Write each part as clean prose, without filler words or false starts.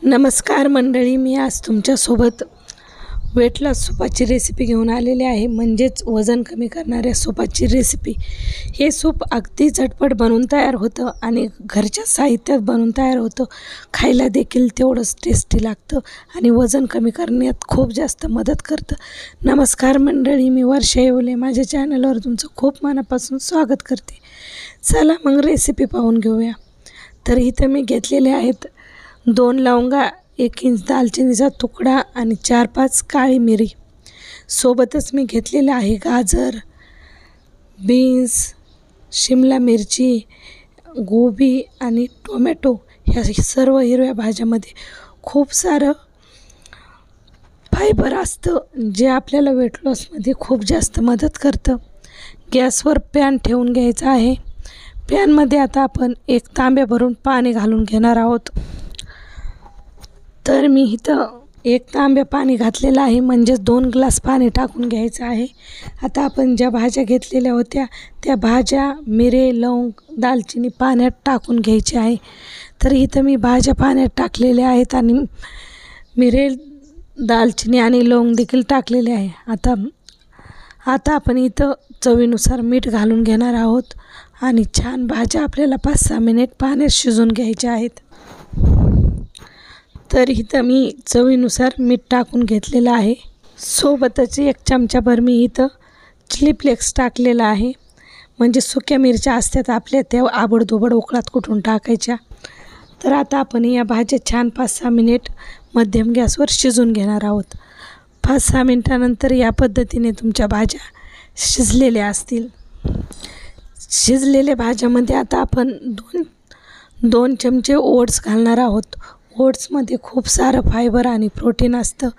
नमस्कार मंडळी, मी आज तुमच्यासोबत वेट लॉस सूपाची रेसिपी घेऊन आलेली आहे. म्हणजेच वजन कमी करणाऱ्या सूपाची रेसिपी. हे सूप अगदी झटपट बनवून तयार होतं आणि घरच्या साहित्यात बनवून तयार होतं. खायला देखील तेवढंच टेस्टी लागतं आणि वजन कमी करण्यात खूप जास्त मदत करतं. नमस्कार मंडळी, मी वर्षा येवले माझ्या चॅनलवर तुमचं खूप मनापासून स्वागत करते. चला मग रेसिपी पाहून घेऊया. तर इथं मी घेतलेले आहेत 2 लवंगा, 1 इंच दालचिनीचा तुकडा आणि 4-5 काळी मिरी. सोबतच मी घेतलेले आहे गाजर, बीन्स, शिमला मिरची, गोबी आणि टोमॅटो. ह्या सर्व हिरव्या भाज्यामध्ये खूप सारं फायबर असतं, जे आपल्याला वेट लॉसमध्ये खूप जास्त मदत करतं. गॅसवर पॅन ठेवून घ्यायचा आहे. पॅनमध्ये आता आपण 1 तांब्या भरून पाणी घालून घेणार आहोत. तर मी इथं 1 तांब्या पाणी घातलेलं आहे, म्हणजेच 2 ग्लास पाणी टाकून घ्यायचं आहे. आता आपण ज्या भाज्या घेतलेल्या होत्या त्या भाज्या, मिरे, लवंग, दालचिनी पाण्यात टाकून घ्यायची आहे. तर इथं मी भाज्या पाण्यात टाकलेल्या आहेत आणि मिरे, दालचिनी आणि लवंग देखील टाकलेले आहे. आता आपण इथं चवीनुसार मीठ घालून घेणार आहोत आणि छान भाज्या आपल्याला 5-6 मिनिट पाण्यात शिजवून घ्यायच्या आहेत. तर इथं मी चवीनुसार मीठ टाकून घेतलेलं आहे. सोबतच 1 चमचाभर मी इथं चिली फ्लेक्स टाकलेला आहे. म्हणजे सुक्या मिरच्या असतात आपल्या, त्या आबडधोबड उकळात कुटून टाकायच्या. तर आता आपण या भाज्या छान 5-6 मिनिट मध्यम गॅसवर शिजवून घेणार आहोत. 5-6 मिनिटानंतर या पद्धतीने तुमच्या भाज्या शिजलेल्या असतील. शिजलेल्या भाज्यामध्ये आता आपण 2 चमचे ओट्स घालणार आहोत. ओट्समध्ये खूप सारं फायबर आणि प्रोटीन असतं,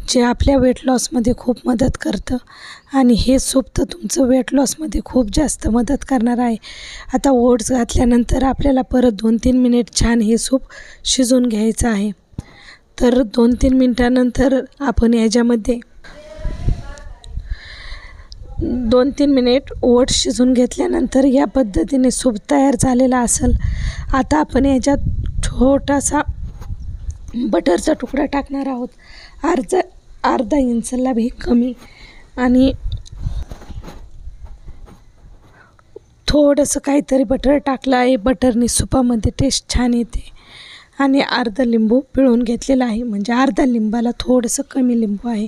जे आपल्या वेट लॉसमध्ये खूप मदत करतं आणि हे सूप तर तुमचं वेट लॉसमध्ये खूप जास्त मदत करणार आहे. आता ओट्स घातल्यानंतर आपल्याला परत 2-3 मिनिट छान हे सूप शिजवून घ्यायचं आहे. तर 2-3 मिनिटानंतर आपण याच्यामध्ये 2-3 मिनिट ओट्स शिजवून घेतल्यानंतर या पद्धतीने सूप तयार झालेला असेल. आता आपण याच्यात छोटासा बटरचा तुकडा टाकणार आहोत. अर्धा इंचला भी कमी आणि थोडंसं काहीतरी बटर टाकलं आहे. बटरनी सूपामध्ये टेस्ट छान येते. आणि अर्धा लिंबू पिळून घेतलेला आहे, म्हणजे अर्धा लिंबाला थोडंसं कमी लिंबू आहे.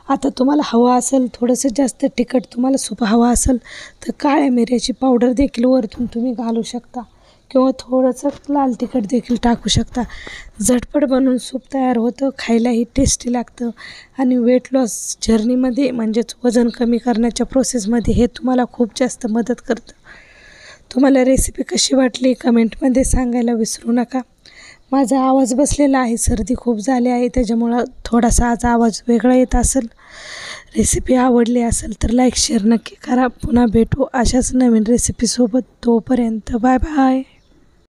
आता तुम्हाला हवा असेल थोडंसं जास्त तिखट तुम्हाला सूप हवा असेल तर काळ्या मिऱ्याची पावडर देखील वरतून तुम्ही घालू शकता किंवा थोडंसं लाल तिखट देखील टाकू शकता. झटपट बनवून सूप तयार होतं, खायलाही टेस्टी लागतं आणि वेट लॉस जर्नीमध्ये म्हणजेच वजन कमी करण्याच्या प्रोसेसमध्ये हे तुम्हाला खूप जास्त मदत करतं. तुम्हाला रेसिपी कशी वाटली कमेंटमध्ये सांगायला विसरू नका. माझा आवाज बसलेला आहे, सर्दी खूप झाली आहे, त्याच्यामुळं थोडासा आज आवाज वेगळा येत असेल. रेसिपी आवडली असेल तर लाईक शेअर नक्की करा. पुन्हा भेटू अशाच नवीन रेसिपीसोबत. तोपर्यंत बाय बाय.